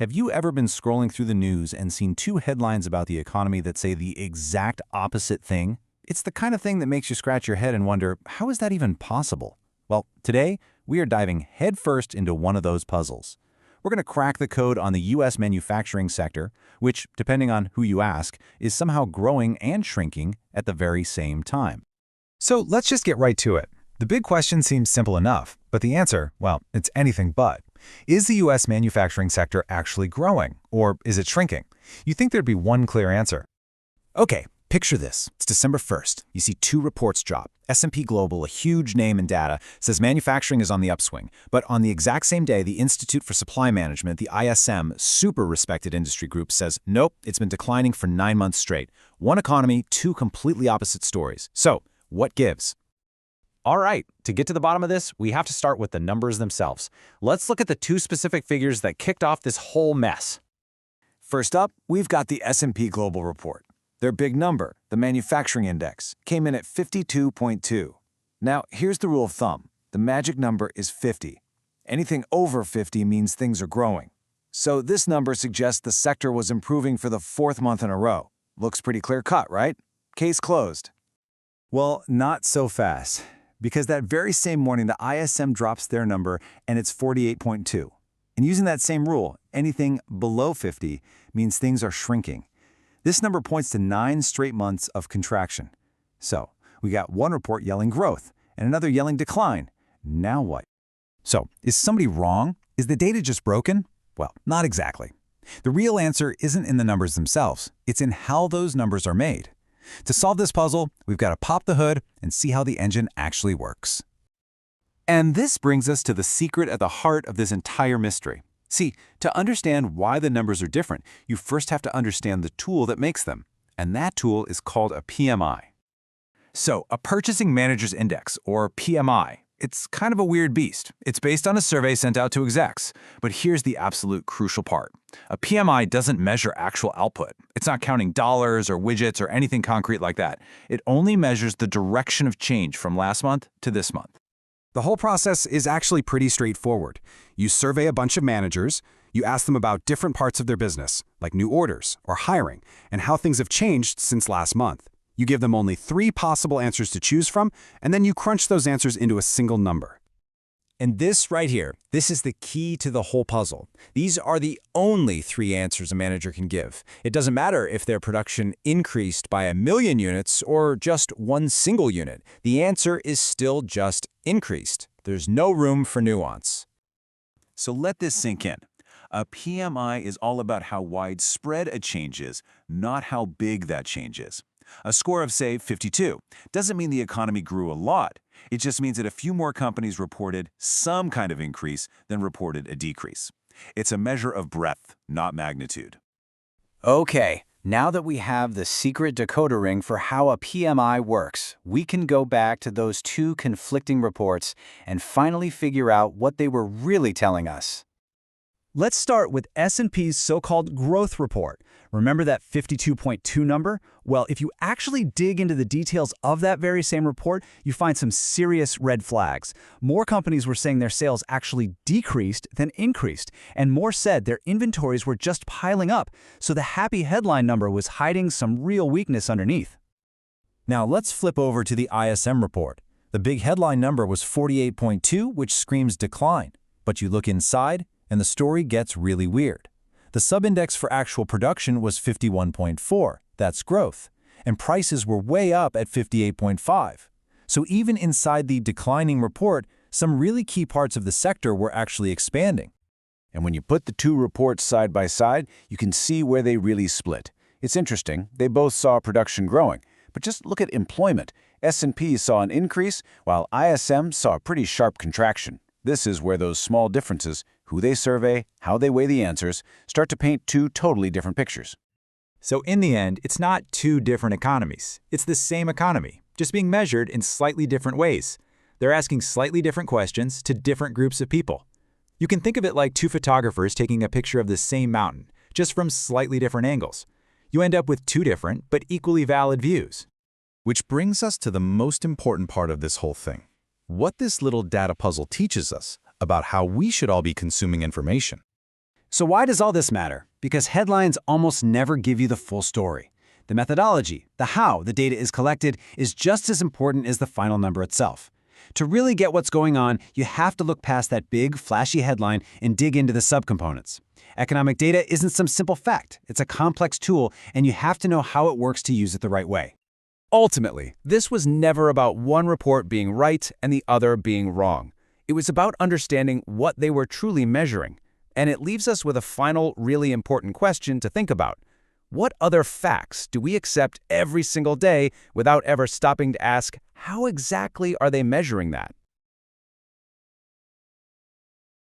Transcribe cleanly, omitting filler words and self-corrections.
Have you ever been scrolling through the news and seen two headlines about the economy that say the exact opposite thing? It's the kind of thing that makes you scratch your head and wonder, how is that even possible? Well, today, we are diving headfirst into one of those puzzles. We're going to crack the code on the U.S. manufacturing sector, which, depending on who you ask, is somehow growing and shrinking at the very same time. So let's just get right to it. The big question seems simple enough, but the answer, well, it's anything but. Is the U.S. manufacturing sector actually growing, or is it shrinking? You think there'd be one clear answer. Okay, picture this. It's December 1st. You see two reports drop. S&P Global, a huge name in data, says manufacturing is on the upswing. But on the exact same day, the Institute for Supply Management, the ISM, super respected industry group, says, nope, it's been declining for 9 months straight. One economy, two completely opposite stories. So, what gives? All right, to get to the bottom of this, we have to start with the numbers themselves. Let's look at the two specific figures that kicked off this whole mess. First up, we've got the S&P Global report. Their big number, the manufacturing index, came in at 52.2. Now, here's the rule of thumb. The magic number is 50. Anything over 50 means things are growing. So this number suggests the sector was improving for the fourth month in a row. Looks pretty clear-cut, right? Case closed. Well, not so fast. Because that very same morning, the ISM drops their number, and it's 48.2. And using that same rule, anything below 50 means things are shrinking. This number points to 9 straight months of contraction. So, we got one report yelling growth, and another yelling decline. Now what? So, is somebody wrong? Is the data just broken? Well, not exactly. The real answer isn't in the numbers themselves. It's in how those numbers are made. To solve this puzzle, we've got to pop the hood and see how the engine actually works. And this brings us to the secret at the heart of this entire mystery. See, to understand why the numbers are different, you first have to understand the tool that makes them. And that tool is called a PMI. So, a Purchasing Managers Index, or PMI, it's kind of a weird beast. It's based on a survey sent out to execs. But here's the absolute crucial part. A PMI doesn't measure actual output. It's not counting dollars or widgets or anything concrete like that. It only measures the direction of change from last month to this month. The whole process is actually pretty straightforward. You survey a bunch of managers, you ask them about different parts of their business, like new orders or hiring, and how things have changed since last month. You give them only 3 possible answers to choose from, and then you crunch those answers into a single number. And this right here, this is the key to the whole puzzle. These are the only 3 answers a manager can give. It doesn't matter if their production increased by 1 million units or just one single unit. The answer is still just increased. There's no room for nuance. So let this sink in. A PMI is all about how widespread a change is, not how big that change is. A score of, say, 52 doesn't mean the economy grew a lot. It just means that a few more companies reported some kind of increase than reported a decrease. It's a measure of breadth, not magnitude. Okay, now that we have the secret decoder ring for how a PMI works, we can go back to those two conflicting reports and finally figure out what they were really telling us. Let's start with S&P's so-called growth report. Remember that 52.2 number? Well, if you actually dig into the details of that very same report, you find some serious red flags. More companies were saying their sales actually decreased than increased, and more said their inventories were just piling up, so the happy headline number was hiding some real weakness underneath. Now let's flip over to the ISM report. The big headline number was 48.2, which screams decline. But you look inside, and the story gets really weird. The subindex for actual production was 51.4, that's growth, and prices were way up at 58.5. So even inside the declining report, some really key parts of the sector were actually expanding. And when you put the two reports side by side, you can see where they really split. It's interesting, they both saw production growing, but just look at employment. S&P saw an increase, while ISM saw a pretty sharp contraction. This is where those small differences, who they survey, how they weigh the answers, start to paint two totally different pictures. So in the end, it's not two different economies. It's the same economy, just being measured in slightly different ways. They're asking slightly different questions to different groups of people. You can think of it like two photographers taking a picture of the same mountain, just from slightly different angles. You end up with two different but equally valid views. Which brings us to the most important part of this whole thing. What this little data puzzle teaches us about how we should all be consuming information. So why does all this matter? Because headlines almost never give you the full story. The methodology, the how the data is collected, is just as important as the final number itself. To really get what's going on, you have to look past that big, flashy headline and dig into the subcomponents. Economic data isn't some simple fact. It's a complex tool, and you have to know how it works to use it the right way. Ultimately, this was never about one report being right and the other being wrong. It was about understanding what they were truly measuring. And it leaves us with a final, really important question to think about. What other facts do we accept every single day without ever stopping to ask, how exactly are they measuring that?